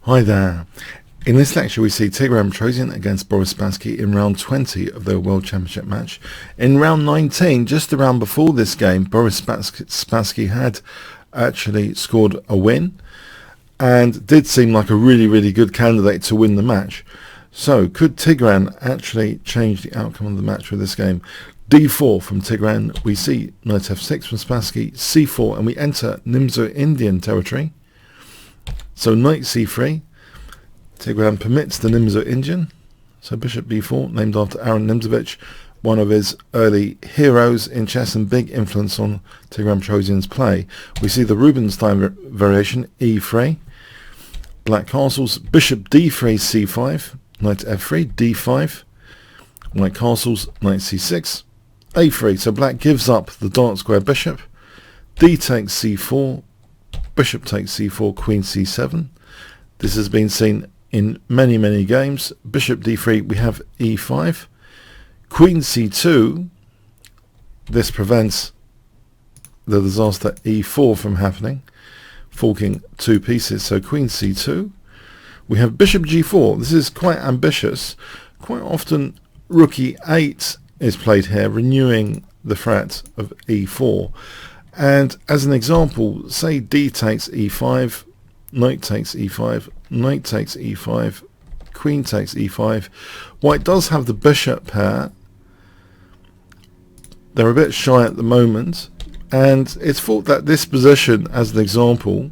Hi there. In this lecture we see Tigran Petrosian against Boris Spassky in round 20 of their World Championship match. In round 19, just the round before this game, Boris Spassky had actually scored a win and did seem like a really good candidate to win the match. So could Tigran actually change the outcome of the match with this game? d4 from Tigran, we see knight f6 from Spassky, c4, and we enter Nimzo Indian territory. So knight c3, Tigran permits the Nimzo Indian, so bishop b4, named after Aaron Nimzovich, one of his early heroes in chess and big influence on Tigran Petrosian's play. We see the Rubinstein variation, e3, black castles, bishop d3, c5, knight f3, d5, white castles, knight c6, a3, so black gives up the dark square bishop, d takes c4, bishop takes c4, queen c7. This has been seen in many games. Bishop d3, we have e5, queen c2. This prevents the disaster e4 from happening, forking two pieces. So queen c2. We have bishop g4. This is quite ambitious. Quite often rook e8 is played here, renewing the threat of e4. And as an example, say d takes e5, knight takes e5, knight takes e5, queen takes e5. White does have the bishop pair. They're a bit shy at the moment, and it's thought that this position, as an example,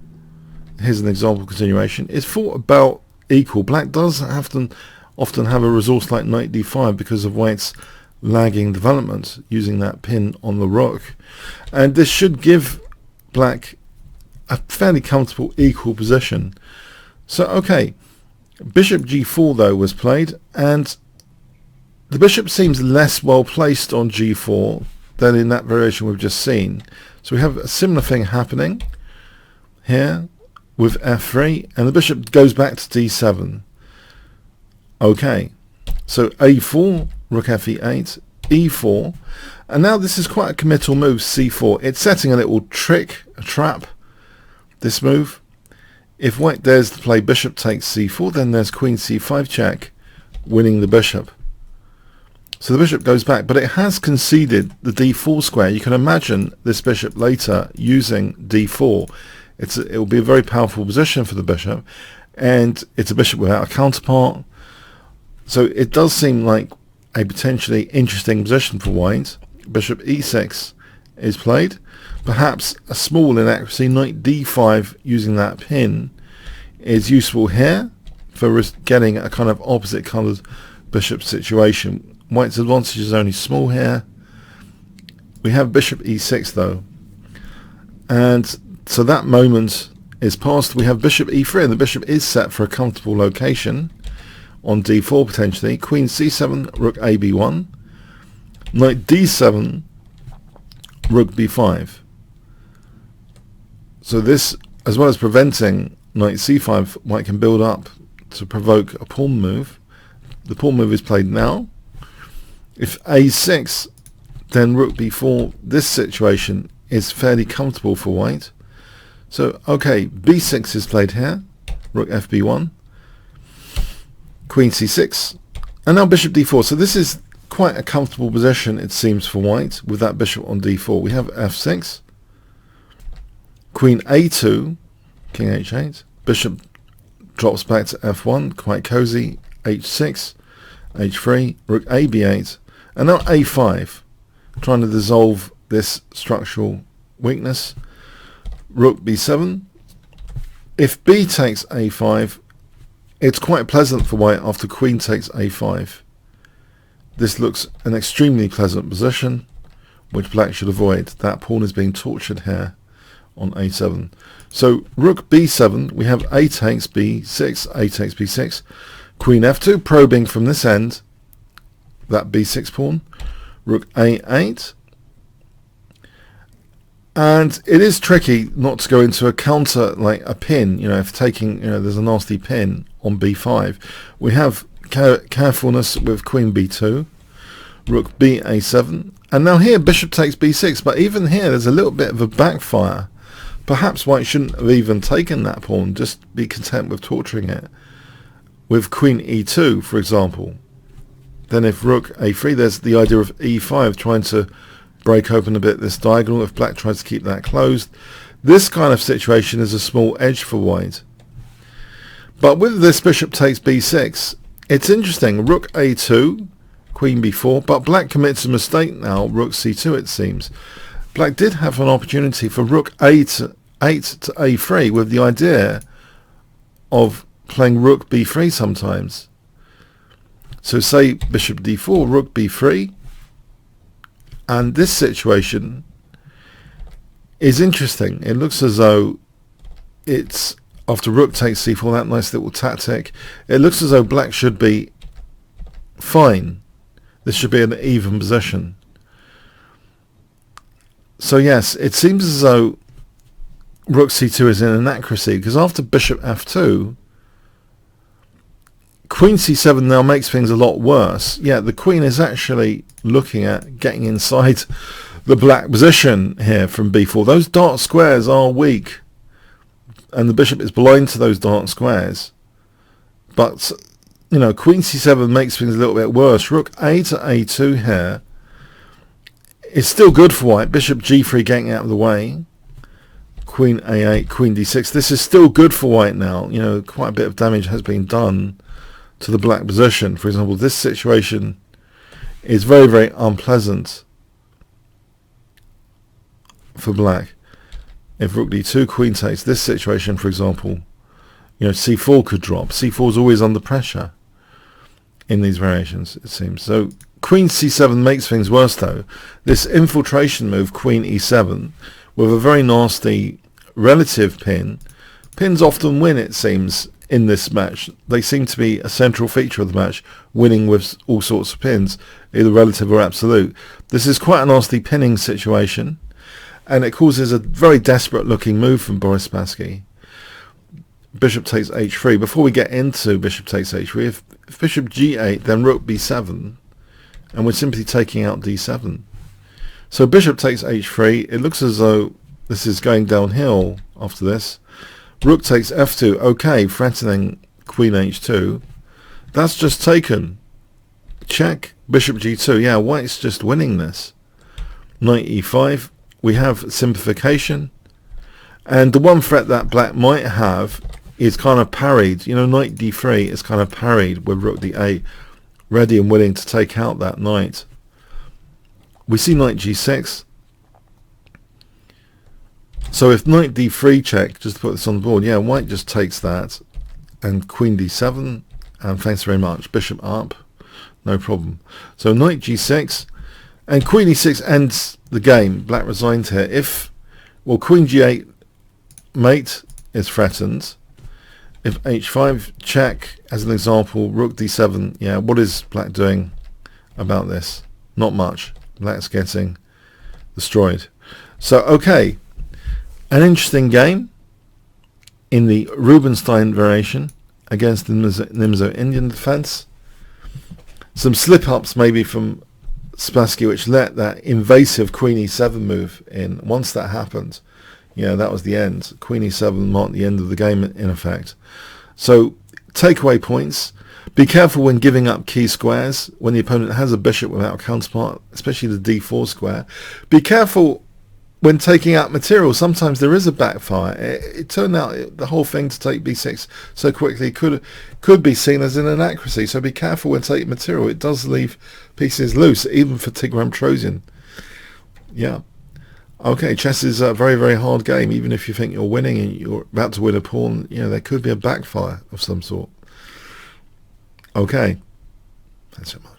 here's an example continuation, is thought about equal. Black does often have a resource like knight d5 because of White's lagging development using that pin on the rook, and this should give black a fairly comfortable equal position. So okay, bishop g4 though was played, and the bishop seems less well placed on g4 than in that variation we've just seen. So we have a similar thing happening here with f3, and the bishop goes back to d7. Okay, so a4, rook fe8, e4, and now this is quite a committal move, c4. It's setting a little trick, a trap, this move. If White dares to play bishop takes c4, then there's queen c5 check, winning the bishop. So the bishop goes back, but it has conceded the d4 square. You can imagine this bishop later using d4. It will be a very powerful position for the bishop, and it's a bishop without a counterpart. So it does seem like a potentially interesting position for White. Bishop e6 is played. Perhaps a small inaccuracy, knight d5 using that pin is useful here for getting a kind of opposite coloured bishop situation. White's advantage is only small here. We have bishop e6 though, and so that moment is past. We have bishop e3, and the bishop is set for a comfortable location on d4 potentially. Queen c7, rook a b1, knight d7, rook b5. So this, as well as preventing knight c5, White can build up to provoke a pawn move. The pawn move is played now. If a6, then rook b4. This situation is fairly comfortable for White. So okay, b6 is played here, rook fb1, queen c6, and now bishop d4. So this is quite a comfortable position, it seems, for White with that bishop on d4. We have f6, queen a2, king h8, bishop drops back to f1, quite cozy, h6, h3, rook a b8, and now a5, trying to dissolve this structural weakness. Rook b7. If b takes a5, it's quite pleasant for White after queen takes a5. This looks an extremely pleasant position, which black should avoid. That pawn is being tortured here on a7. So rook b7, we have a takes b6, a takes b6, queen f2, probing from this end, that b6 pawn, rook a8. And it is tricky not to go into a counter like a pin, if taking, there's a nasty pin on b5. We have carefulness with queen b2, rook ba7, and now here bishop takes b6, but even here there's a little bit of a backfire Perhaps white shouldn't have even taken that pawn, just be content with torturing it. With queen e2, for example. Then if rook a3, there's the idea of e5, trying to break open a bit this diagonal if black tries to keep that closed. This kind of situation is a small edge for white. But with this bishop takes b6, it's interesting. Rook a2, queen b4, but black commits a mistake now, rook c2 it seems. Black did have an opportunity for rook a8 to a3 with the idea of playing rook b3 sometimes. So say bishop d4, rook b3, and this situation is interesting. It looks as though it's, after rook takes c4, that nice little tactic, it looks as though black should be fine. This should be an even position. So yes, it seems as though rook c2 is an inaccuracy, because after bishop f2, queen c7 now makes things a lot worse. Yeah, the queen is actually looking at getting inside the black position here from b4. Those dark squares are weak, and the bishop is blind to those dark squares. But, you know, queen c7 makes things a little bit worse. Rook a to a2 here is still good for white. Bishop g3 getting out of the way. Queen a8, queen d6. This is still good for white now. You know, quite a bit of damage has been done to the black position. For example, this situation is very, very unpleasant for black. If rook d2, queen takes, this situation, for example, you know, c4 could drop. c4 is always under pressure in these variations, it seems. So queen c7 makes things worse, though. This infiltration move, queen e7, with a very nasty relative pin. Pins often win, it seems, in this match. They seem to be a central feature of the match, winning with all sorts of pins, either relative or absolute. This is quite a nasty pinning situation, and it causes a very desperate looking move from Boris Spassky. Bishop takes h3. Before we get into bishop takes h3, if bishop g8, then rook b7, and we're simply taking out d7. So bishop takes h3. It looks as though this is going downhill after this. Rook takes f2. Okay, threatening queen h2. That's just taken. Check. Bishop g2. Yeah, white's just winning this. Knight e5. We have simplification. And the one threat that black might have is kind of parried. You know, knight d3 is kind of parried with rook d8, ready and willing to take out that knight. We see knight g6. So if knight d3 check, just to put this on the board, yeah, white just takes that, and queen d7, and thanks very much, bishop up, no problem. So knight g6, and queen e6 ends the game. Black resigned here. If, well, queen g8 mate is threatened. If h5 check, as an example, rook d7, yeah, what is black doing about this? Not much. Black's getting destroyed. So, okay, an interesting game in the Rubinstein variation against the Nimzo Indian defense. Some slip-ups maybe from Spassky, which let that invasive queen e7 move in. Once that happened, yeah, that was the end. Queen e7 marked the end of the game in effect. So, takeaway points. Be careful when giving up key squares when the opponent has a bishop without a counterpart, especially the d4 square. Be careful when taking out material. Sometimes there is a backfire. It turned out the whole thing to take b6 so quickly could be seen as an inaccuracy. So be careful when taking material. It does leave pieces loose, even for Petrosian. Yeah. Okay, chess is a very, very hard game. Even if you think you're winning and you're about to win a pawn, you know, there could be a backfire of some sort. Okay. Thanks so much.